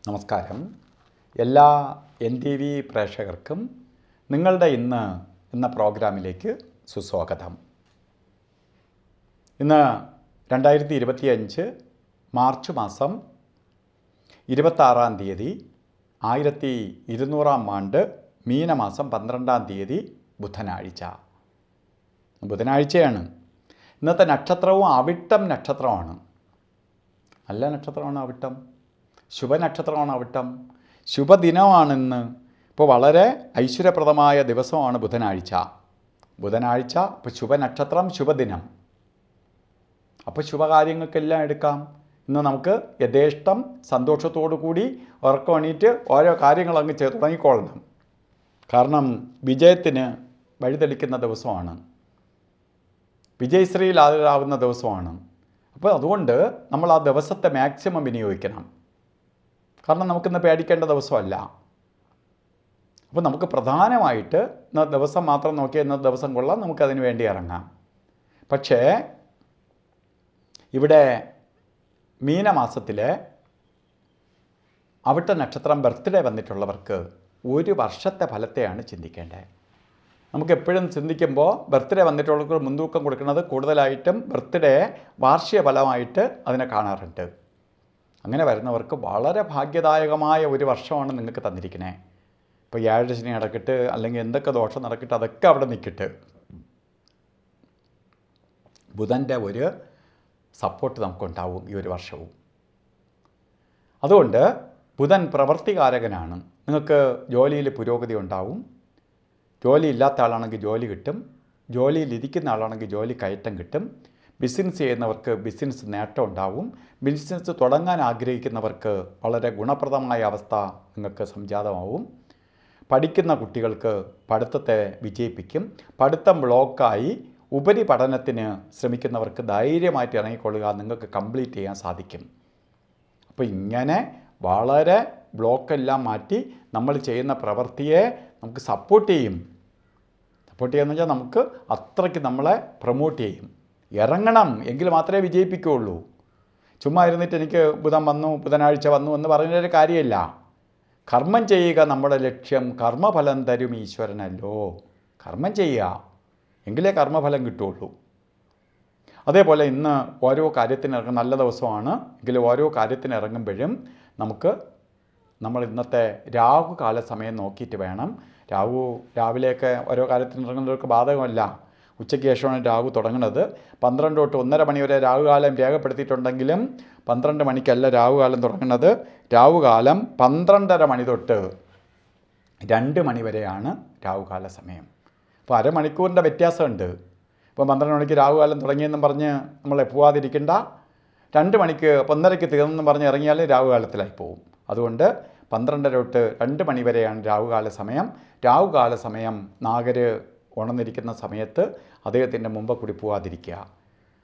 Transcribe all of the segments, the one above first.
നമസ്കാരം. എല്ലാ NTV പ്രേക്ഷകർക്കും നിങ്ങളുടെ ഇന്ന് എന്ന പ്രോഗ്രാമിലേക്ക് സുസ്വാഗതം. ഇന്ന് 2025 മാർച്ച് മാസം 26-ാം തീയതി 1200-ാം ആണ്ട് മീനമാസം 12-ാം തീയതി ബുധനാഴ്ചയാണ്. ഇന്നത്തെ നക്ഷത്രവും അവിട്ടം നക്ഷത്രമാണ്. നല്ല നക്ഷത്രമാണ് അവിട്ടം, ശുഭനക്ഷത്രമാണ് അവിട്ടം, ശുഭദിനമാണിന്ന്. ഇപ്പോൾ വളരെ ഐശ്വര്യപ്രദമായ ദിവസമാണ് ബുധനാഴ്ച. ഇപ്പോൾ ശുഭനക്ഷത്രം, ശുഭദിനം. അപ്പോൾ ശുഭകാര്യങ്ങൾക്കെല്ലാം എടുക്കാം. ഇന്ന് നമുക്ക് യഥേഷ്ടം സന്തോഷത്തോടു കൂടി ഉറക്കം എണീറ്റ് ഓരോ കാര്യങ്ങൾ അങ്ങ് തുടങ്ങിക്കൊള്ളണം. കാരണം വിജയത്തിന് വഴിതെളിക്കുന്ന ദിവസമാണ്, വിജയശ്രീലാകുന്ന ദിവസമാണ്. അപ്പോൾ അതുകൊണ്ട് നമ്മൾ ആ ദിവസത്തെ മാക്സിമം വിനിയോഗിക്കണം. കാരണം നമുക്കിന്ന് പേടിക്കേണ്ട ദിവസമല്ല. അപ്പോൾ നമുക്ക് പ്രധാനമായിട്ട് ഇന്ന ദിവസം മാത്രം നോക്കിയാൽ ഇന്ന ദിവസം കൊള്ളാം, നമുക്കതിന് വേണ്ടി ഇറങ്ങാം. പക്ഷേ ഇവിടെ മീനമാസത്തിലെ അവിട്ട നക്ഷത്രം ബർത്ത്ഡേ വന്നിട്ടുള്ളവർക്ക് ഒരു വർഷത്തെ ഫലത്തെയാണ് ചിന്തിക്കേണ്ടത്. നമുക്കെപ്പോഴും ചിന്തിക്കുമ്പോൾ ബർത്ത്ഡേ വന്നിട്ടുള്ളവർക്ക് മുൻതൂക്കം കൊടുക്കുന്നത് കൂടുതലായിട്ടും ബർത്ത്ഡേ വാർഷിക ഫലമായിട്ട് അതിനെ കാണാറുണ്ട്. അങ്ങനെ വരുന്നവർക്ക് വളരെ ഭാഗ്യദായകമായ ഒരു വർഷമാണ് നിങ്ങൾക്ക് തന്നിരിക്കുന്നത്. ഇപ്പോൾ ഏഴരശനി നടക്കിട്ട് അല്ലെങ്കിൽ എന്തൊക്കെ ദോഷം നടക്കിട്ട് അതൊക്കെ അവിടെ നിൽക്കിട്ട് ബുധൻ്റെ ഒരു സപ്പോർട്ട് നമുക്കുണ്ടാവും ഈ ഒരു വർഷവും. അതുകൊണ്ട് ബുധൻ പ്രവൃത്തികാരകനാണ്. നിങ്ങൾക്ക് ജോലിയിൽ പുരോഗതി ഉണ്ടാവും. ജോലി ഇല്ലാത്ത ആളാണെങ്കിൽ ജോലി കിട്ടും, ജോലിയിലിരിക്കുന്ന ആളാണെങ്കിൽ ജോലി കയറ്റം കിട്ടും. ബിസിനസ് ചെയ്യുന്നവർക്ക് ബിസിനസ് നേട്ടം ഉണ്ടാവും. ബിസിനസ് തുടങ്ങാൻ ആഗ്രഹിക്കുന്നവർക്ക് വളരെ ഗുണപ്രദമായ അവസ്ഥ നിങ്ങൾക്ക് സംജാതമാവും. പഠിക്കുന്ന കുട്ടികൾക്ക് പഠിത്തത്തെ വിജയിപ്പിക്കും. പഠിത്തം ബ്ലോക്കായി ഉപരിപഠനത്തിന് ശ്രമിക്കുന്നവർക്ക് ധൈര്യമായിട്ട് ഇറങ്ങിക്കൊള്ളുക, നിങ്ങൾക്ക് കംപ്ലീറ്റ് ചെയ്യാൻ സാധിക്കും. അപ്പോൾ ഇങ്ങനെ വളരെ ബ്ലോക്കെല്ലാം മാറ്റി നമ്മൾ ചെയ്യുന്ന പ്രവൃത്തിയെ നമുക്ക് സപ്പോർട്ട് ചെയ്യും. സപ്പോർട്ട് ചെയ്യുക വെച്ചാൽ നമുക്ക് അത്രയ്ക്ക് നമ്മളെ പ്രൊമോട്ട് ചെയ്യും. ഇറങ്ങണം, എങ്കിൽ മാത്രമേ വിജയിപ്പിക്കുകയുള്ളൂ. ചുമ്മാ ഇരുന്നിട്ട് എനിക്ക് ബുധനാഴ്ച വന്നു എന്ന് പറഞ്ഞൊരു കാര്യമില്ല. കർമ്മം ചെയ്യുക നമ്മുടെ ലക്ഷ്യം. കർമ്മഫലം തരും ഈശ്വരനല്ലോ. കർമ്മം ചെയ്യുക, എങ്കിലേ കർമ്മഫലം കിട്ടുകയുള്ളൂ. അതേപോലെ ഇന്ന് ഓരോ കാര്യത്തിന് ഇറങ്ങും. നല്ല ദിവസമാണ് എങ്കിൽ ഓരോ കാര്യത്തിന് ഇറങ്ങുമ്പോഴും നമ്മൾ ഇന്നത്തെ രാഹുകാല സമയം നോക്കിയിട്ട് വേണം. രാവിലെയൊക്കെ ഓരോ കാര്യത്തിന് ഇറങ്ങുന്നവർക്ക് ബാധകമല്ല. ഉച്ചയ്ക്ക് ശേഷമാണ് രാഹു തുടങ്ങുന്നത്. 12 തൊട്ട് 1:30 മണി വരെ രാഹുകാലം രേഖപ്പെടുത്തിയിട്ടുണ്ടെങ്കിലും 12 മണിക്കല്ല രാഹുകാലം തുടങ്ങുന്നത്. രാഹുകാലം 12:30 മണി തൊട്ട് 2 മണി വരെയാണ് രാഹുകാല സമയം. അപ്പോൾ അരമണിക്കൂറിൻ്റെ വ്യത്യാസമുണ്ട്. ഇപ്പോൾ 12 മണിക്ക് രാഹുകാലം തുടങ്ങിയെന്നും പറഞ്ഞ് നമ്മൾ പോവാതിരിക്കേണ്ട. 2 മണിക്ക് 1:30ക്ക് തീർന്നെന്നും പറഞ്ഞ് ഇറങ്ങിയാൽ രാഹുകാലത്തിലായി പോകും. അതുകൊണ്ട് 12:30 തൊട്ട് 2 മണി വരെയാണ് രാഹുകാല സമയം. രാഹുകാല സമയം നാഗർ ഉണർന്നിരിക്കുന്ന സമയത്ത് അദ്ദേഹത്തിൻ്റെ മുമ്പ് കൂടി പോകാതിരിക്കുക.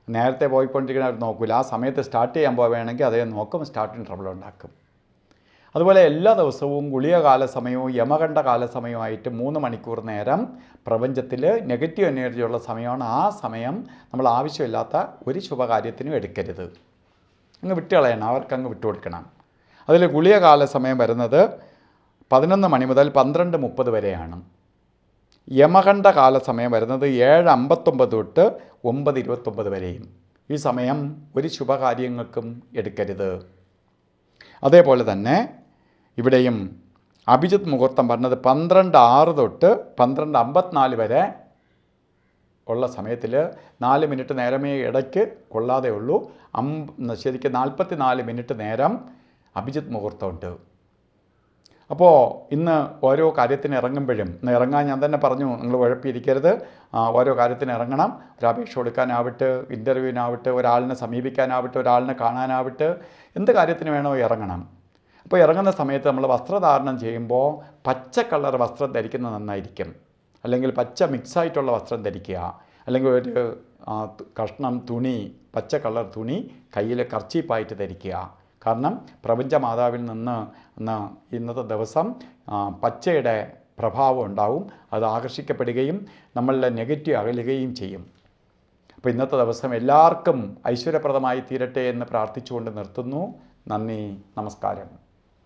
നേരത്തെ പോയിക്കൊണ്ടിരിക്കുന്നവർ നോക്കില്ല. ആ സമയത്ത് സ്റ്റാർട്ട് ചെയ്യാൻ പോവുകയാണെങ്കിൽ അദ്ദേഹം നോക്കും, സ്റ്റാർട്ടിങ് ട്രബിൾ ഉണ്ടാക്കും. അതുപോലെ എല്ലാ ദിവസവും ഗുളികകാല സമയവും യമകണ്ഠ കാല സമയമായിട്ട് 3 മണിക്കൂർ നേരം പ്രപഞ്ചത്തിൽ നെഗറ്റീവ് എനർജിയുള്ള സമയമാണ്. ആ സമയം നമ്മൾ ആവശ്യമില്ലാത്ത ഒരു ശുഭകാര്യത്തിനും എടുക്കരുത്, അങ്ങ് വിട്ടുകളയണം, അവർക്കങ്ങ് വിട്ടുകൊടുക്കണം. അതിൽ ഗുളികകാല സമയം വരുന്നത് 11 മണി മുതൽ 12:30 വരെയാണ്. യമകണ്ഠ കാല സമയം വരുന്നത് 7:59 തൊട്ട് 9:29 വരെയും. ഈ സമയം ഒരു ശുഭകാര്യങ്ങൾക്കും എടുക്കരുത്. അതേപോലെ തന്നെ ഇവിടെയും അഭിജിത്ത് മുഹൂർത്തം പറഞ്ഞത് 12:06 തൊട്ട് 12:54 വരെ ഉള്ള സമയത്തിൽ 4 മിനിറ്റ് നേരമേ ഇടയ്ക്ക് കൊള്ളാതെ ഉള്ളൂ. ശരിക്കും 44 മിനിറ്റ് നേരം അഭിജിത്ത് മുഹൂർത്തമുണ്ട്. അപ്പോൾ ഇന്ന് ഓരോ കാര്യത്തിന് ഇറങ്ങുമ്പോഴും ഇറങ്ങാൻ ഞാൻ തന്നെ പറഞ്ഞു, നിങ്ങൾ ഉഴപ്പിയിരിക്കരുത്. ഓരോ കാര്യത്തിന് ഇറങ്ങണം. ഒരു അപേക്ഷ കൊടുക്കാനാവട്ടെ, ഇൻ്റർവ്യൂവിനാവട്ടെ, ഒരാളിനെ സമീപിക്കാനാവട്ടെ, ഒരാളിനെ കാണാനാവട്ടെ, എന്ത് കാര്യത്തിന് വേണോ ഇറങ്ങണം. അപ്പോൾ ഇറങ്ങുന്ന സമയത്ത് നമ്മൾ വസ്ത്രധാരണം ചെയ്യുമ്പോൾ പച്ച കളർ വസ്ത്രം ധരിക്കുന്നത് നന്നായിരിക്കും. അല്ലെങ്കിൽ പച്ച മിക്സായിട്ടുള്ള വസ്ത്രം ധരിക്കുക. അല്ലെങ്കിൽ ഒരു കഷ്ണം തുണി, പച്ച കളർ തുണി കയ്യിൽ കർച്ചീപ്പായിട്ട് ധരിക്കുക. കാരണം പ്രപഞ്ചമാതാവിൽ നിന്ന് ഇന്നത്തെ ദിവസം പച്ചയുടെ പ്രഭാവം ഉണ്ടാവും. അത് ആകർഷിക്കപ്പെടുകയും നമ്മളുടെ നെഗറ്റീവ് അകലുകയും ചെയ്യും. അപ്പോൾ ഇന്നത്തെ ദിവസം എല്ലാവർക്കും ഐശ്വര്യപ്രദമായി തീരട്ടെ എന്ന് പ്രാർത്ഥിച്ചുകൊണ്ട് നിർത്തുന്നു. നന്ദി, നമസ്കാരം.